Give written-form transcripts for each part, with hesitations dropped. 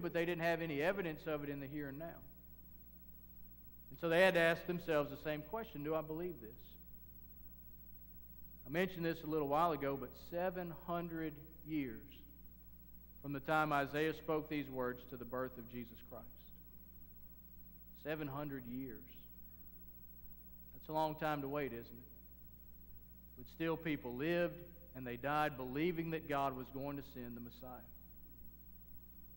but they didn't have any evidence of it in the here and now. And so they had to ask themselves the same question, do I believe this? I mentioned this a little while ago, but 700 years from the time Isaiah spoke these words to the birth of Jesus Christ. 700 years. That's a long time to wait, isn't it? But still people lived and they died believing that God was going to send the Messiah.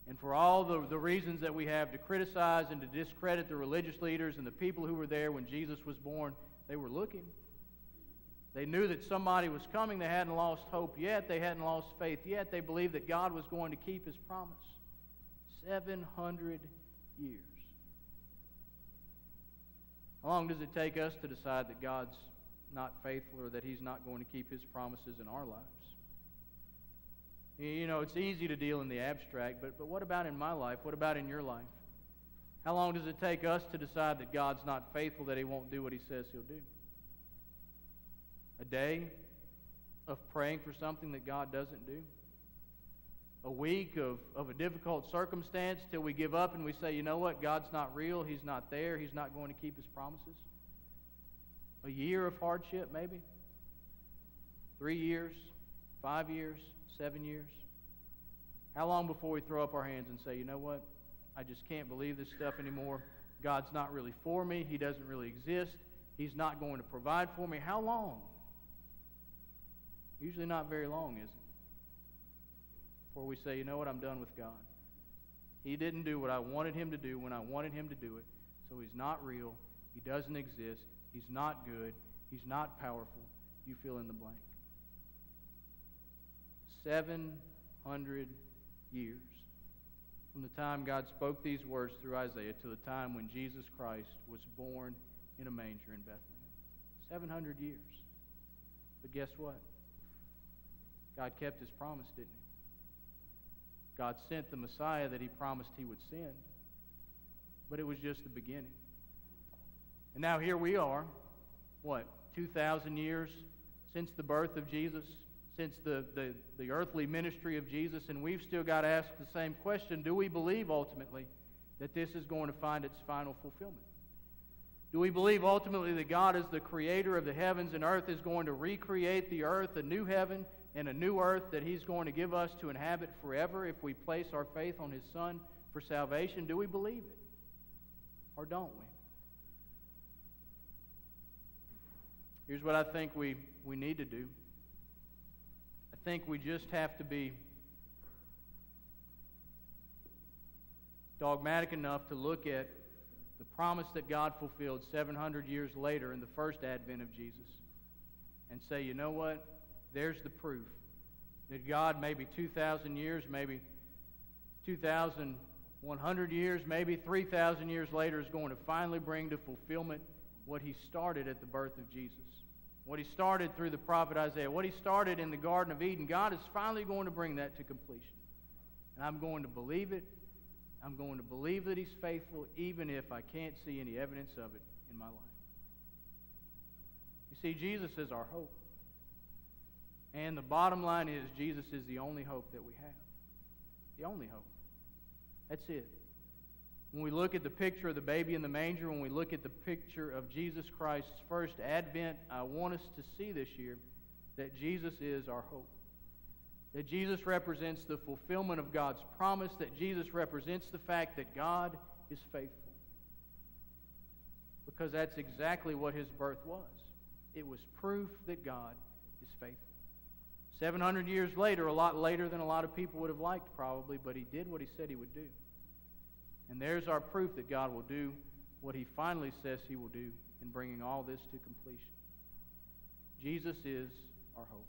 And for all the reasons that we have to criticize and to discredit the religious leaders and the people who were there when Jesus was born, they were looking. They knew that somebody was coming. They hadn't lost hope yet. They hadn't lost faith yet. They believed that God was going to keep His promise. 700 years. How long does it take us to decide that God's not faithful or that He's not going to keep His promises in our lives? You know, it's easy to deal in the abstract, but what about in my life? What about in your life? How long does it take us to decide that God's not faithful, that He won't do what He says He'll do? A day of praying for something that God doesn't do? A week of a difficult circumstance till we give up and we say, you know what, God's not real, He's not there, He's not going to keep His promises? A year of hardship, maybe? 3 years? 5 years? 7 years? How long before we throw up our hands and say, you know what, I just can't believe this stuff anymore. God's not really for me. He doesn't really exist. He's not going to provide for me. How long? Usually not very long, is it? Before we say, you know what, I'm done with God. He didn't do what I wanted Him to do when I wanted Him to do it, so He's not real. He doesn't exist. He's not good. He's not powerful. You fill in the blank. 700 years from the time God spoke these words through Isaiah to the time when Jesus Christ was born in a manger in Bethlehem. 700 years. But guess what? God kept His promise, didn't He? God sent the Messiah that He promised He would send. But it was just the beginning. And now here we are, 2,000 years since the birth of Jesus, since the earthly ministry of Jesus, and we've still got to ask the same question. Do we believe ultimately that this is going to find its final fulfillment? Do we believe ultimately that God, as the creator of the heavens and earth, is going to recreate the earth, a new heaven and a new earth that He's going to give us to inhabit forever if we place our faith on His Son for salvation? Do we believe it? Or don't we? Here's what I think we need to do. I think we just have to be dogmatic enough to look at the promise that God fulfilled 700 years later in the first advent of Jesus and say, you know what? There's the proof that God, maybe 2,000 years, maybe 2,100 years, maybe 3,000 years later, is going to finally bring to fulfillment what He started at the birth of Jesus. What He started through the prophet Isaiah, what He started in the Garden of Eden, God is finally going to bring that to completion. And I'm going to believe it. I'm going to believe that He's faithful, even if I can't see any evidence of it in my life. You see, Jesus is our hope. And the bottom line is, Jesus is the only hope that we have. The only hope. That's it. When we look at the picture of the baby in the manger, when we look at the picture of Jesus Christ's first advent, I want us to see this year that Jesus is our hope. That Jesus represents the fulfillment of God's promise, that Jesus represents the fact that God is faithful. Because that's exactly what His birth was. It was proof that God is faithful. 700 years later, a lot later than a lot of people would have liked probably, but He did what He said He would do. And there's our proof that God will do what He finally says He will do in bringing all this to completion. Jesus is our hope.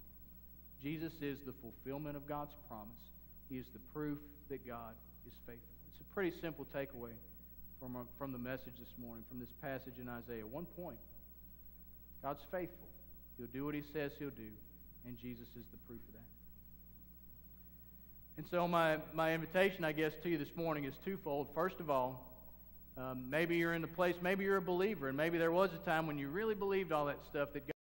Jesus is the fulfillment of God's promise. He is the proof that God is faithful. It's a pretty simple takeaway from the message this morning, from this passage in Isaiah. One point. God's faithful. He'll do what He says He'll do, and Jesus is the proof of that. And so my invitation, I guess, to you this morning is twofold. First of all, maybe you're in the place, maybe you're a believer, and maybe there was a time when you really believed all that stuff that God